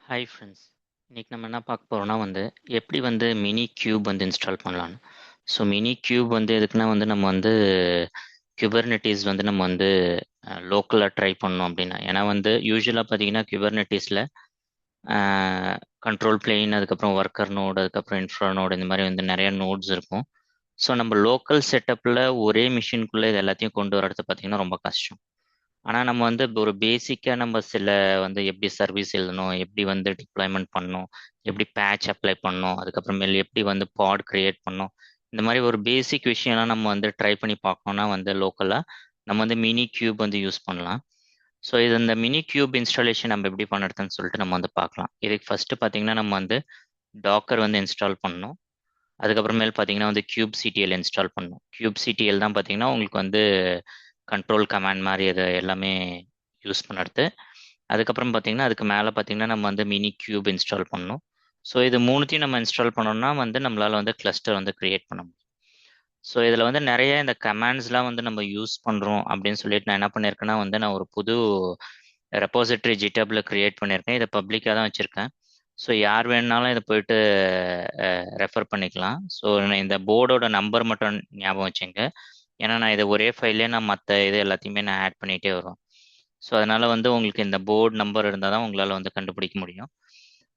Hi friends. இன்னைக்கு நம்ம என்ன பார்க்க போறோம்னா எப்படி மினி கியூப் இன்ஸ்டால் பண்ணலான்னு. ஸோ மினி கியூப் எதுக்குன்னா நம்ம குபர்னெட்டிஸ் நம்ம லோக்கலாக ட்ரை பண்ணோம் அப்படின்னா, ஏன்னா யூஸ்வலாக பார்த்தீங்கன்னா குபர்னெட்டிஸில் கண்ட்ரோல் பிளெயின், அதுக்கப்புறம் ஒர்க்கர் நோடு, அதுக்கப்புறம் இன்ஃப்ரா நோடு, இந்த மாதிரி நிறைய நோட்ஸ் இருக்கும். ஸோ நம்ம லோக்கல் செட்டப்பில் ஒரே மிஷினுக்குள்ளே இது எல்லாத்தையும் கொண்டு வரது பார்த்தீங்கன்னா ரொம்ப கஷ்டம். ஆனால் நம்ம ஒரு பேசிக்காக நம்ம சில எப்படி சர்வீஸ் எழுதணும், எப்படி டிப்ளாய்மெண்ட் பண்ணணும், எப்படி பேட்ச் அப்ளை பண்ணணும், அதுக்கப்புறமேல் எப்படி பாட் கிரியேட் பண்ணணும், இந்த மாதிரி ஒரு பேசிக் விஷயம்லாம் நம்ம ட்ரை பண்ணி பார்க்கணும்னா லோக்கலாக நம்ம மினி கியூப் யூஸ் பண்ணலாம். ஸோ இது இந்த மினி கியூப் இன்ஸ்டாலேஷன் நம்ம எப்படி பண்ணுறதுன்னு சொல்லிட்டு நம்ம பார்க்கலாம். இதுக்கு ஃபஸ்ட்டு பார்த்தீங்கன்னா நம்ம டாக்கர் இன்ஸ்டால் பண்ணணும். அதுக்கப்புறமேல் பார்த்தீங்கன்னா கியூப் சிடிஎல் இன்ஸ்டால் பண்ணணும். கியூப் சிடிஎல் தான் பார்த்தீங்கன்னா உங்களுக்கு கண்ட்ரோல் கமாண்ட் மாதிரி இது எல்லாமே யூஸ் பண்ணுறது. அதுக்கப்புறம் பார்த்தீங்கன்னா அதுக்கு மேலே பார்த்தீங்கன்னா நம்ம மினி கியூப் இன்ஸ்டால் பண்ணணும். ஸோ இது மூணுத்தையும் நம்ம இன்ஸ்டால் பண்ணோம்னா நம்மளால் கிளஸ்டர் கிரியேட் பண்ண முடியும். ஸோ இதில் நிறைய இந்த கமாண்ட்ஸ்லாம் நம்ம யூஸ் பண்ணுறோம் அப்படின்னு சொல்லிட்டு நான் என்ன பண்ணியிருக்கேன்னா நான் ஒரு புது ரெப்போசிட்டரி ஜிட்டப்ல கிரியேட் பண்ணியிருக்கேன். இதை பப்ளிக்காக தான் வச்சுருக்கேன். ஸோ யார் வேணுனாலும் இதை போயிட்டு ரெஃபர் பண்ணிக்கலாம். ஸோ இந்த போர்டோட நம்பர் மட்டும் ஞாபகம் வச்சுங்க. ஏன்னா நான் இதை ஒரே ஃபைல்லே நான் மற்ற இது எல்லாத்தையுமே நான் ஆட் பண்ணிகிட்டே வருவேன். ஸோ அதனால் உங்களுக்கு இந்த போர்டு நம்பர் இருந்தால் தான் உங்களால் கண்டுபிடிக்க முடியும்.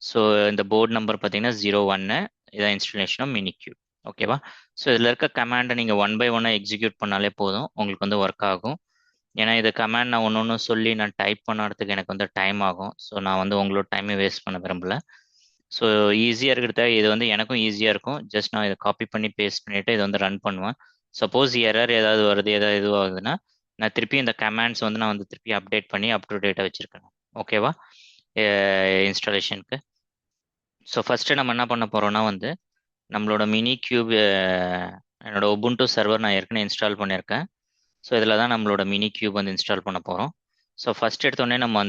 ஸோ இந்த போர்டு நம்பர் பார்த்தீங்கன்னா 01 இதான் இன்ஸ்டலேஷன் ஆஃப் மினி கியூப். ஓகேவா? ஸோ இதில் இருக்க கமாண்டை நீங்கள் 1 by 1 எக்ஸிக்யூட் பண்ணாலே போதும், உங்களுக்கு ஒர்க் ஆகும். ஏன்னா இது கமாண்ட் நான் ஒன்று ஒன்று சொல்லி நான் டைப் பண்ணுறதுக்கு எனக்கு டைம் ஆகும். ஸோ நான் உங்களோட டைமை வேஸ்ட் பண்ண விரும்பல. ஸோ ஈஸியாக இருக்கிறத இது எனக்கும் ஈஸியாக இருக்கும். ஜஸ்ட் நான் இதை காப்பி பண்ணி பேஸ்ட் பண்ணிவிட்டு இதை ரன் பண்ணுவேன். சப்போஸ் எரர் ஏதாவது வருது, ஏதாவது இதுவாகுதுன்னா நான் திருப்பி இந்த கமாண்ட்ஸ் நான் திருப்பி அப்டேட் பண்ணி அப் டு டேட்டாக வச்சுருக்கேன். ஓகேவா? இன்ஸ்டாலேஷனுக்கு. ஸோ ஃபஸ்ட்டு நம்ம என்ன பண்ண போகிறோம்னா நம்மளோட மினி கியூப், என்னோட உபுண்டு சர்வர் நான் ஏற்கனவே இன்ஸ்டால் பண்ணியிருக்கேன். ஸோ இதில் தான் நம்மளோட மினி கியூப் இன்ஸ்டால் பண்ண போகிறோம். ஸோ ஃபஸ்ட் எடுத்தோடனே நம்ம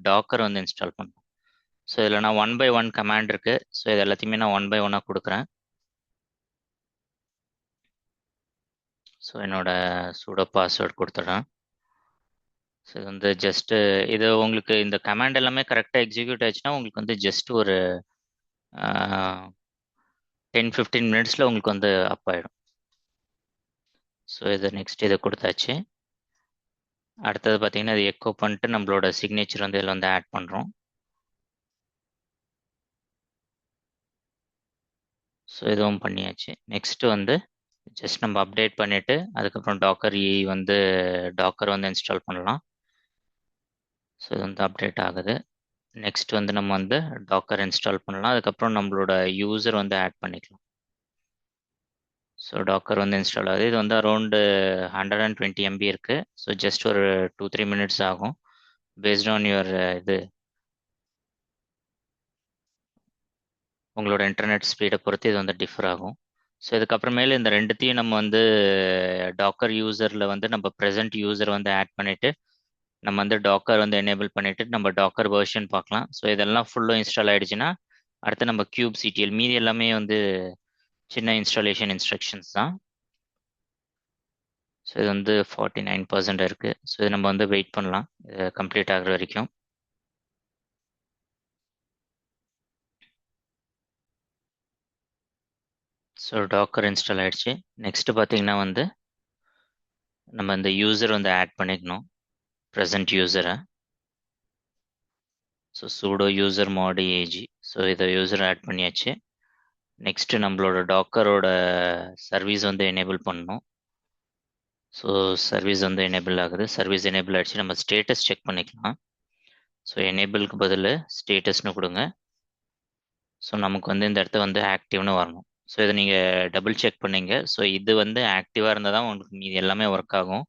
டாக்கர் இன்ஸ்டால் பண்ணோம். ஸோ இதில் நான் 1 by 1 கமாண்ட் இருக்குது. ஸோ இது எல்லாத்தையுமே நான் 1 by 1 கொடுக்குறேன். ஸோ என்னோட சூடோ பாஸ்வேர்ட் கொடுத்துட்றேன். ஸோ இது ஜஸ்ட்டு இது உங்களுக்கு இந்த கமாண்ட் எல்லாமே கரெக்டாக எக்ஸிக்யூட் ஆச்சுன்னா உங்களுக்கு ஜஸ்ட் ஒரு 10-15 மினிட்ஸில் உங்களுக்கு அப் ஆகிடும். ஸோ இது நெக்ஸ்ட் இதை கொடுத்தாச்சு. அடுத்தது பார்த்தீங்கன்னா இது எக்கோ பண்ணிட்டு நம்மளோட சிக்னேச்சர் இதில் ஆட் பண்ணுறோம். ஸோ இதுவும் பண்ணியாச்சு. நெக்ஸ்ட்டு ஜஸ்ட் நம்ம அப்டேட் பண்ணிவிட்டு அதுக்கப்புறம் டாக்கர் டாக்கர் இன்ஸ்டால் பண்ணலாம். ஸோ இது அப்டேட் ஆகுது. நெக்ஸ்ட் நம்ம டாக்கர் இன்ஸ்டால் பண்ணலாம். அதுக்கப்புறம் நம்மளோட யூசர் ஆட் பண்ணிக்கலாம். ஸோ டாக்கர் இன்ஸ்டால் ஆகுது. இது அரௌண்டு 120 MB இருக்குது. ஸோ ஜஸ்ட் ஒரு 2-3 மினிட்ஸ் ஆகும். பேஸ்ட் ஆன் யுவர் உங்களோட இன்டர்நெட் ஸ்பீடை பொறுத்து இது டிஃபர் ஆகும். ஸோ இதுக்கப்புறமேல இந்த ரெண்டுத்தையும் நம்ம டாக்கர் யூசரில் நம்ம ப்ரெசென்ட் யூசர் ஆட் பண்ணிவிட்டு நம்ம டாக்கர் எனேபிள் பண்ணிவிட்டு நம்ம டாக்கர் வெர்ஷன் பார்க்கலாம். ஸோ இதெல்லாம் ஃபுல்லும் இன்ஸ்டால் ஆகிடுச்சுன்னா அடுத்து நம்ம கியூப் சிடிஎல் மீதி எல்லாமே சின்ன இன்ஸ்டாலேஷன் இன்ஸ்ட்ரக்ஷன்ஸ் தான். ஸோ இது 49% இருக்குது. ஸோ இது நம்ம வெயிட் பண்ணலாம் இது கம்ப்ளீட் ஆகிற வரைக்கும். ஸோ டாக்கர் இன்ஸ்டால் ஆகிடுச்சு. நெக்ஸ்ட்டு பார்த்தீங்கன்னா நம்ம இந்த யூசர் ஆட் பண்ணிக்கணும், ப்ரெசன்ட் யூசரை. ஸோ சூடோ யூசர் மாடு ஏஜி. ஸோ இதை யூசர் ஆட் பண்ணியாச்சு. நெக்ஸ்ட்டு நம்மளோட டாக்கரோட சர்வீஸ் எனேபிள் பண்ணணும். ஸோ சர்வீஸ் எனேபிள் ஆகுது. சர்வீஸ் எனேபிள் ஆகிடுச்சு. நம்ம ஸ்டேட்டஸ் செக் பண்ணிக்கலாம். ஸோ எனேபிளுக்கு பதில் ஸ்டேட்டஸ்னு கொடுங்க. ஸோ நமக்கு இந்த இடத்த ஆக்டிவ்னு வரணும். ஸோ இதை நீங்கள் டபுள் செக் பண்ணீங்க. ஸோ இது ஆக்டிவாக இருந்தால் தான் உங்களுக்கு மீது எல்லாமே ஒர்க் ஆகும்.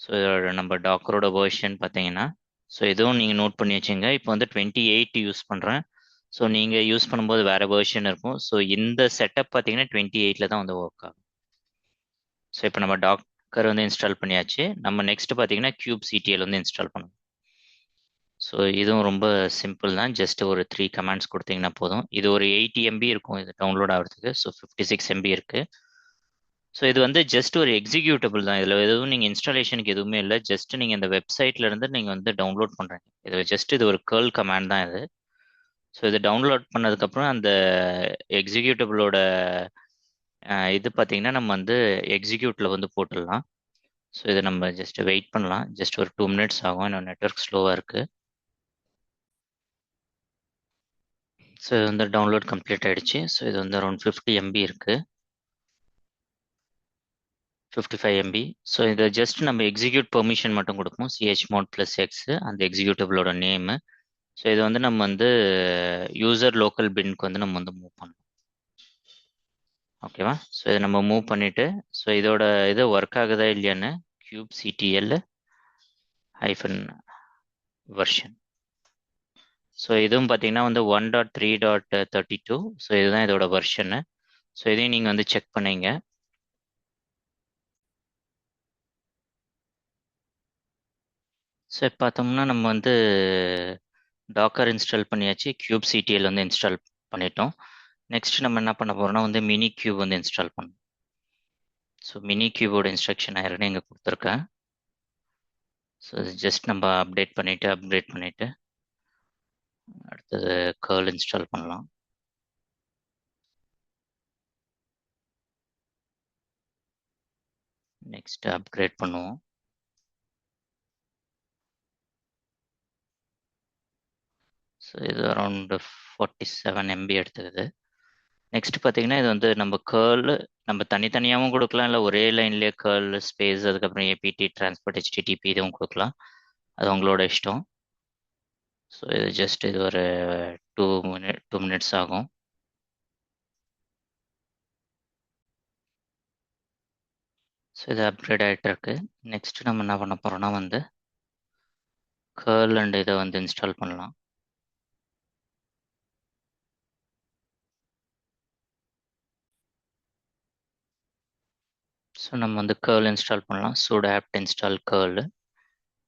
ஸோ இதோட நம்ம டாக்கரோட வேர்ஷன் பார்த்தீங்கன்னா, ஸோ இதுவும் நீங்கள் நோட் பண்ணி வச்சுங்க. இப்போ 28 யூஸ் பண்ணுறேன். ஸோ நீங்கள் யூஸ் பண்ணும்போது வேறு வேர்ஷன் இருக்கும். ஸோ இந்த செட்டப் பார்த்தீங்கன்னா 28ல் தான் ஒர்க் ஆகும். ஸோ இப்போ நம்ம டாக்கர் இன்ஸ்டால் பண்ணியாச்சு. நம்ம நெக்ஸ்ட் பார்த்தீங்கன்னா கியூப் சிடிஎல் இன்ஸ்டால் பண்ணணும். ஸோ இதுவும் ரொம்ப சிம்பிள் தான். ஜஸ்ட் ஒரு 3 கமாண்ட்ஸ் கொடுத்தீங்கன்னா போதும். இது ஒரு 80 MB இருக்கும் இது டவுன்லோட் ஆகிறதுக்கு. ஸோ 56 MB இருக்குது. ஸோ இது வந்து ஜஸ்ட் ஒரு எக்ஸிக்யூட்டபிள் தான். இதில் எதுவும் நீங்கள் இன்ஸ்டாலேஷனுக்கு எதுவுமே இல்லை. ஜஸ்ட் நீங்கள் இந்த வெப்சைட்ல இருந்து நீங்கள் வந்து டவுன்லோட் பண்ணுறீங்க. இது ஒரு கேர்ள் கமாண்ட் தான் இது. ஸோ இது டவுன்லோட் பண்ணதுக்கப்புறம் அந்த எக்ஸிக்யூட்டபிளோட இது பார்த்தீங்கன்னா நம்ம வந்து எக்ஸிக்யூட்டில் வந்து போட்டுடலாம். ஸோ இதை நம்ம ஜஸ்ட் வெயிட் பண்ணலாம். ஜஸ்ட் ஒரு 2 மினிட்ஸ் ஆகும். இன்னும் நெட்ஒர்க் ஸ்லோவாக இருக்குது. ஸோ இது வந்து டவுன்லோட் கம்ப்ளீட் ஆகிடுச்சு. ஸோ இது வந்து அரௌண்ட் 50 MB இருக்குது, 55 MB. ஸோ இதை ஜஸ்ட் நம்ம எக்ஸிக்யூட் பெர்மிஷன் மட்டும் கொடுப்போம். chmod +x அந்த எக்ஸிக்யூட்டிவோட நேமு. ஸோ இது வந்து நம்ம வந்து யூசர் லோக்கல் பின்க்கு வந்து நம்ம வந்து மூவ் பண்ணணும். ஓகேவா? ஸோ இதை நம்ம மூவ் பண்ணிவிட்டு, ஸோ இதோட இது ஒர்க் ஆகுதா இல்லையான்னு kubectl -version. ஸோ இதுவும் பார்த்தீங்கன்னா வந்து 1.3.32. ஸோ இதுதான் இதோட வெர்ஷனு. ஸோ இதையும் நீங்கள் வந்து செக் பண்ணீங்க. ஸோ இப்போ பார்த்தோம்னா நம்ம வந்து டாக்கர் இன்ஸ்டால் பண்ணியாச்சு, kubectl வந்து இன்ஸ்டால் பண்ணிட்டோம். நெக்ஸ்ட் நம்ம என்ன பண்ண போறோம்னா வந்து மினி கியூப் வந்து இன்ஸ்டால் பண்ணணும். ஸோ மினி கியூபோட இன்ஸ்ட்ரக்ஷன் ஆயிரம் இங்கே கொடுத்துருக்கேன். ஸோ ஜஸ்ட் நம்ம அப்டேட் பண்ணிட்டு அடுத்தது கர்ல் இன்ஸ்டால் பண்ணலாம். நெக்ஸ்ட் அப்கிரேட் பண்ணுவோம். ஸோ இது அரௌண்ட் 47 MB எடுத்துக்குது. நெக்ஸ்ட் பார்த்தீங்கன்னா இது வந்து நம்ம கேர்ள் நம்ம தனித்தனியாகவும் கொடுக்கலாம், இல்லை ஒரே லைன்லேயே கேர்ள் ஸ்பேஸ் அதுக்கப்புறம் ஏபிடி டிரான்ஸ்போர்ட் HTTP இதுவும் கொடுக்கலாம். அது உங்களோட இஷ்டம். ஸோ இது ஜஸ்ட் இது ஒரு 2 மினிட்ஸ் ஆகும். ஸோ இது அப்கிரேட் ஆகிட்டு இருக்கு. நெக்ஸ்ட் நம்ம என்ன பண்ண போகிறோம்னா வந்து கேர்ள் அண்ட் இதை வந்து இன்ஸ்டால் பண்ணலாம். ஸோ நம்ம வந்து கேர்ள் இன்ஸ்டால் பண்ணலாம். sudo apt install curl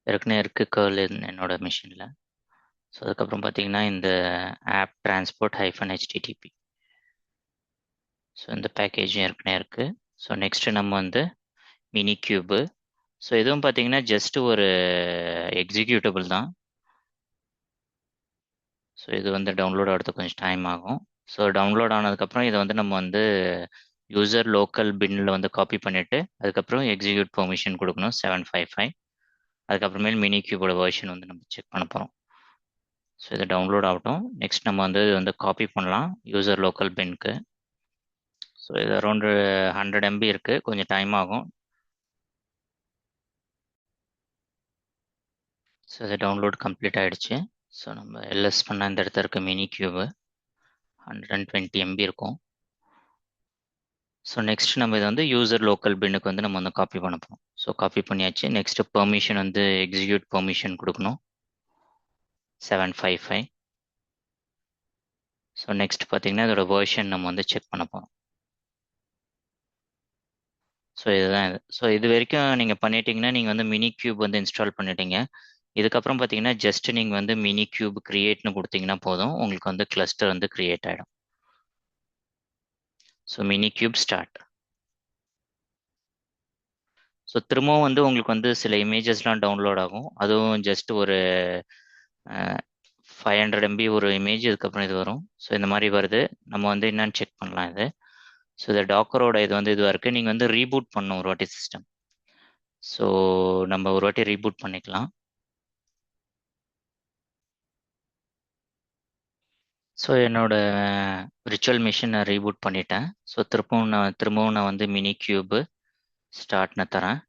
ஏற்கனவே இருக்குது கேர்ள் என்னோட மிஷினில். ஸோ அதுக்கப்புறம் பார்த்தீங்கன்னா இந்த ஆப் டிரான்ஸ்போர்ட் -HTTP. ஸோ இந்த பேக்கேஜும் ஏற்கனவே இருக்குது. ஸோ நெக்ஸ்ட்டு நம்ம வந்து மினி கியூபு. ஸோ இதுவும் பார்த்தீங்கன்னா ஜஸ்ட் ஒரு எக்ஸிக்யூட்டபிள் தான். ஸோ இது வந்து டவுன்லோட் ஆகிறது கொஞ்சம் டைம் ஆகும். ஸோ டவுன்லோட் ஆனதுக்கப்புறம் இதை வந்து நம்ம வந்து யூசர் லோக்கல் பின்னில் வந்து காப்பி பண்ணிவிட்டு அதுக்கப்புறம் எக்ஸிக்யூட் பெர்மிஷன் கொடுக்கணும் 755. அதுக்கப்புறமேல் மினி கியூபோட வெர்ஷன் வந்து நம்ம செக் பண்ண போகிறோம். ஸோ இது டவுன்லோட் ஆகட்டும். நெக்ஸ்ட் நம்ம வந்து இது வந்து காப்பி பண்ணலாம் யூசர் லோக்கல் பின்க்கு. ஸோ இது அரௌண்ட் 100 MB இருக்குது, கொஞ்சம் டைம் ஆகும். ஸோ இது டவுன்லோட் கம்ப்ளீட் ஆகிடுச்சு. ஸோ நம்ம எல்எஸ் பண்ண இந்த இடத்துல இருக்க மினி கியூபு 120 MB இருக்கும். ஸோ நெக்ஸ்ட் நம்ம இதை வந்து யூசர் லோக்கல் பின்னுக்கு வந்து நம்ம வந்து காப்பி பண்ண போகிறோம். ஸோ காப்பி பண்ணியாச்சு. நெக்ஸ்ட் பெர்மிஷன் வந்து எக்ஸிக்யூட் பெர்மிஷன் கொடுக்கணும் 755. ஸோ நெக்ஸ்ட் பார்த்தீங்கன்னா இதோட வெர்ஷன் நம்ம வந்து செக் பண்ண போகிறோம். ஸோ இதுதான் இது. ஸோ இது வரைக்கும் நீங்கள் பண்ணிட்டீங்கன்னா நீங்கள் வந்து மினி கியூப் வந்து இன்ஸ்டால் பண்ணிட்டீங்க. இதுக்கப்புறம் பார்த்தீங்கன்னா ஜஸ்ட் நீங்கள் வந்து மினி கியூப் கிரியேட்னு கொடுத்தீங்கன்னா போதும், உங்களுக்கு வந்து கிளஸ்டர் வந்து கிரியேட் ஆகிடும். So mini cube start. So திரும்பவும் வந்து உங்களுக்கு வந்து சில இமேஜஸ்லாம் டவுன்லோட் ஆகும். அதுவும் ஜஸ்ட் ஒரு 500 MB ஒரு இமேஜ், இதுக்கப்புறம் இது வரும். ஸோ இந்த மாதிரி வருது. நம்ம வந்து என்னன்னு செக் பண்ணலாம் இது. ஸோ இந்த டாக்கரோட இது வந்து இதுவாக இருக்குது. நீங்கள் வந்து ரீபூட் பண்ணணும் ஒரு வாட்டி சிஸ்டம். ஸோ நம்ம ஒரு வாட்டி ரீபூட் பண்ணிக்கலாம். ஸோ என்னோட விர்ச்சுவல் மிஷின் நான் ரீபூட் பண்ணிட்டேன். ஸோ திரும்பவும் நான் வந்து மினி கியூபு ஸ்டார்ட்னு தரேன்.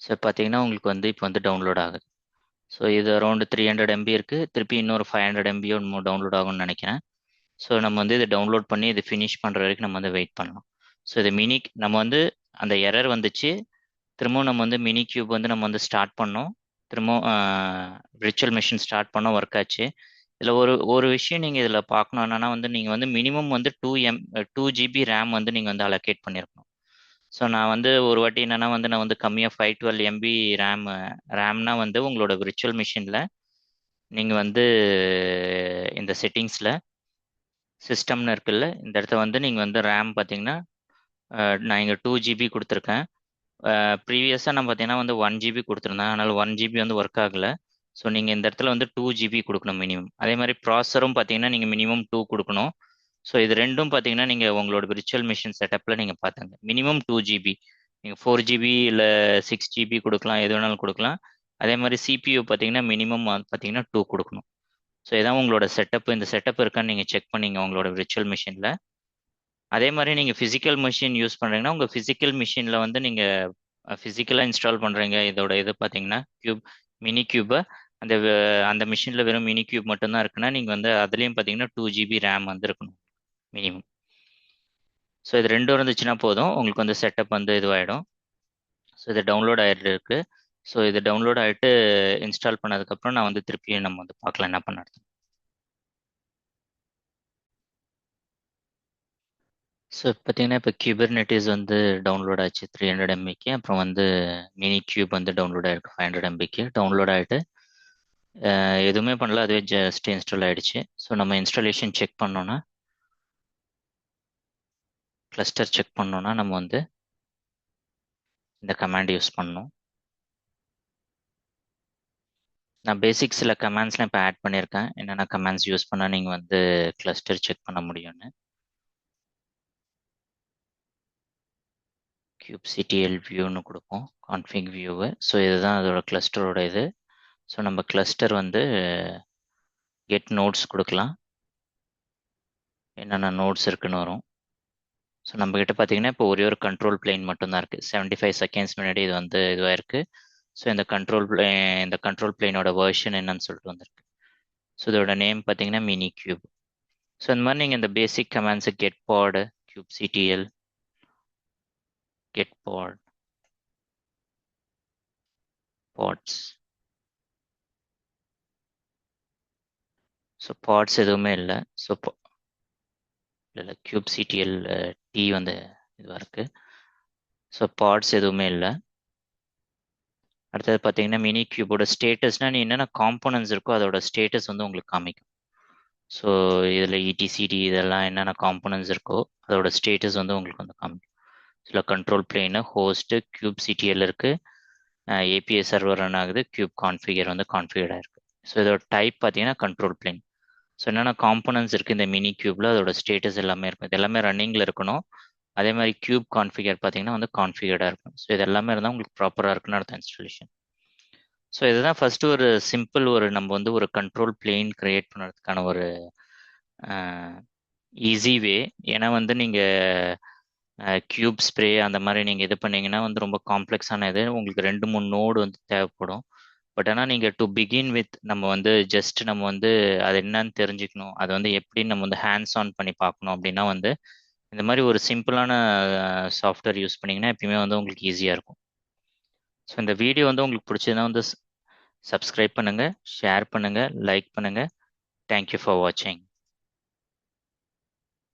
ஸோ பார்த்தீங்கன்னா உங்களுக்கு வந்து இப்போ வந்து டவுன்லோட் ஆகுது. ஸோ இது அரௌண்ட் 300 MB இருக்குது. திருப்பி இன்னொரு 500 MB டவுன்லோட் ஆகும்னு நினைக்கிறேன். ஸோ நம்ம வந்து இதை டவுன்லோட் பண்ணி இது ஃபினிஷ் பண்ணுற வரைக்கும் நம்ம வந்து வெயிட் பண்ணலாம். ஸோ இது நம்ம வந்து அந்த எரர் வந்துச்சு. திரும்பவும் நம்ம வந்து மினி கியூப் வந்து நம்ம வந்து ஸ்டார்ட் பண்ணோம். திரும்பவும் விர்ச்சுவல் மிஷின் ஸ்டார்ட் பண்ணோம், ஒர்க் ஆச்சு. இதில் ஒரு விஷயம் நீங்கள் இதில் பார்க்கணும் என்னன்னா வந்து நீங்கள் வந்து மினிமம் வந்து 2 GB ரேம் வந்து நீங்கள் வந்து அலோகேட் பண்ணியிருக்கணும். ஸோ நான் வந்து ஒரு வாட்டி என்னன்னா வந்து நான் வந்து கம்மியாக 512 MB ரேம்னா வந்து உங்களோட விர்ச்சுவல் மிஷினில் நீங்கள் வந்து இந்த செட்டிங்ஸில் சிஸ்டம்னு இருக்குல்ல, இந்த இடத்த வந்து நீங்கள் வந்து ரேம் பார்த்தீங்கன்னா நான் இங்கே 2 GB கொடுத்துருக்கேன். ப்ரீவியஸாக நான் பார்த்தீங்கன்னா வந்து 1 GB கொடுத்துருந்தேன். அதனால் 1 GB வந்து ஒர்க் ஆகலை. ஸோ நீங்கள் இந்த இடத்துல வந்து 2 GB கொடுக்கணும் மினிமம். அதே மாதிரி ப்ராசரும் பார்த்தீங்கன்னா நீங்கள் மினிமம் 2 கொடுக்கணும். ஸோ இது ரெண்டும் பார்த்தீங்கன்னா நீங்கள் உங்களோட விர்ச்சுவல் மிஷின் செட்டப்பில் நீங்கள் பார்த்துங்க. Minimum 2 GB. நீங்கள் 4 GB இல்லை 6 GB கொடுக்கலாம், எது வேணாலும் கொடுக்கலாம். அதே மாதிரி CPU பார்த்தீங்கன்னா மினிமம் பார்த்தீங்கன்னா 2 கொடுக்கணும். ஸோ இதான் உங்களோட செட்டப். இந்த செட்டப் இருக்கான்னு நீங்கள் செக் பண்ணிங்க உங்களோட விர்ச்சுவல் மிஷினில். அதே மாதிரி நீங்கள் ஃபிசிக்கல் மிஷின் யூஸ் பண்ணுறீங்கன்னா உங்கள் ஃபிசிக்கல் மிஷினில் வந்து நீங்கள் ஃபிசிக்கலாக இன்ஸ்டால் பண்ணுறீங்க. இதோட இது பார்த்தீங்கன்னா மினி கியூபை அந்த அந்த மிஷினில் வெறும் மினி கியூப் மட்டும்தான் இருக்குன்னா நீங்கள் வந்து அதுலேயும் பார்த்தீங்கன்னா 2 GB ரேம் வந்து இருக்கணும் மினிமம். ஸோ இது ரெண்டும் இருந்துச்சுன்னா போதும், உங்களுக்கு வந்து செட்டப் வந்து இதுவாகிடும். ஸோ இது டவுன்லோட் ஆகிட்டு இருக்கு. ஸோ இது டவுன்லோட் ஆகிட்டு இன்ஸ்டால் பண்ணதுக்கப்புறம் நான் வந்து திருப்பியும் நம்ம வந்து பார்க்கலாம் என்ன பண்ணுறது. ஸோ பார்த்தீங்கன்னா இப்போ கியூபர்நெட்டிஸ் வந்து டவுன்லோட் ஆச்சு 300 MBக்கு. அப்புறம் வந்து மினி கியூப் வந்து டவுன்லோட் ஆகிருக்கு 500 MBக்கு. டவுன்லோட் ஆகிட்டு எதுவுமே பண்ணல, அதுவே ஜஸ்ட் இன்ஸ்டால் ஆகிடுச்சு. ஸோ நம்ம இன்ஸ்டாலேஷன் செக் பண்ணோன்னா, கிளஸ்டர் செக் பண்ணோன்னா நம்ம வந்து இந்த கமாண்ட் யூஸ் பண்ணணும். நான் பேசிக் சில கமாண்ட்ஸ்லாம் இப்போ ஆட் பண்ணியிருக்கேன். என்னென்ன கமாண்ட்ஸ் யூஸ் பண்ணால் நீங்கள் வந்து கிளஸ்டர் செக் பண்ண முடியும்னு. kubectl வியூன்னு கொடுப்போம், கான்ஃபிக் வியூவு. ஸோ இதுதான் அதோட கிளஸ்டரோட இது. ஸோ நம்ம கிளஸ்டர் வந்து கெட் நோட்ஸ் கொடுக்கலாம், என்னென்ன நோட்ஸ் இருக்குன்னு வரும். ஸோ நம்மக்கிட்ட பார்த்தீங்கன்னா இப்போ ஒரே ஒரு கண்ட்ரோல் பிளேன் மட்டும்தான் இருக்குது. 75 செகண்ட்ஸ் முன்னாடி இது வந்து இதுவாக இருக்குது. ஸோ இந்த கண்ட்ரோல் பிளேனோட வேர்ஷன் என்னன்னு சொல்லிட்டு வந்திருக்கு. ஸோ இதோட நேம் பார்த்தீங்கன்னா மினி கியூப். ஸோ இந்த மாதிரி நீங்கள் இந்த basic commands get pod, kubectl, get pod, pods. So pods எதுவுமே இல்லை. ஸோ இல்லை kubectl டி வந்து இதுவாக இருக்குது. ஸோ பாட்ஸ் எதுவுமே இல்லை. அடுத்தது பார்த்தீங்கன்னா மினி கியூபோட ஸ்டேட்டஸ்னால் நீ என்னென்ன காம்போனன்ட்ஸ் இருக்கோ அதோட ஸ்டேட்டஸ் வந்து உங்களுக்கு காமிக்கும். ஸோ இதில் இடிசிடி இதெல்லாம் என்னென்ன காம்போனன்ட்ஸ் இருக்கோ அதோட ஸ்டேட்டஸ் வந்து உங்களுக்கு வந்து காமிக்கும். இதில் கண்ட்ரோல் பிளேனு, ஹோஸ்ட்டு, kubectl இருக்குது, ஏபிஐ சர்வர் ரன் ஆகுது, கியூப் கான்ஃபிகர் வந்து கான்ஃபிகர்டாக இருக்குது. ஸோ இதோட டைப் பார்த்தீங்கன்னா கண்ட்ரோல் பிளேன். ஸோ என்னென்ன காம்போனன்ட்ஸ் இருக்குது இந்த மினி கியூப்ல அதோட ஸ்டேட்டஸ் எல்லாமே இருக்கும். இது எல்லாமே ரன்னிங்கில் இருக்கணும். அதே மாதிரி கியூப் கான்ஃபிகர் பார்த்தீங்கன்னா வந்து கான்ஃபிகர்டாக இருக்கும். ஸோ இது எல்லாமே இருந்தால் உங்களுக்கு ப்ராப்பராக இருக்குன்னு அர்த்தம் இன்ஸ்டாலேஷன். ஸோ இதுதான் ஃபர்ஸ்ட் ஒரு சிம்பிள் நம்ம வந்து ஒரு கண்ட்ரோல் பிளேன் கிரியேட் பண்ணுறதுக்கான ஒரு ஈஸி வே. ஏன்னா வந்து நீங்கள் கியூப் ஸ்ப்ரே அந்த மாதிரி நீங்கள் இது பண்ணீங்கன்னா வந்து ரொம்ப காம்ப்ளெக்ஸான இது, உங்களுக்கு 2-3 நோடு வந்து தேவைப்படும். பட் ஆனால் நீங்கள் டு பிகின் வித் நம்ம வந்து ஜஸ்ட் நம்ம வந்து அது என்னன்னு தெரிஞ்சுக்கணும், அது வந்து எப்படி நம்ம வந்து ஹேண்ட்ஸ் ஆன் பண்ணி பார்க்கணும் அப்படின்னா வந்து இந்த மாதிரி ஒரு சிம்பிளான சாஃப்ட்வேர் யூஸ் பண்ணிங்கன்னா எப்பயுமே வந்து உங்களுக்கு ஈஸியாக இருக்கும். ஸோ இந்த வீடியோ வந்து உங்களுக்கு பிடிச்சதுன்னா வந்து சப்ஸ்கிரைப் பண்ணுங்கள், ஷேர் பண்ணுங்கள், லைக் பண்ணுங்கள். தேங்க்யூ ஃபார் வாட்சிங்.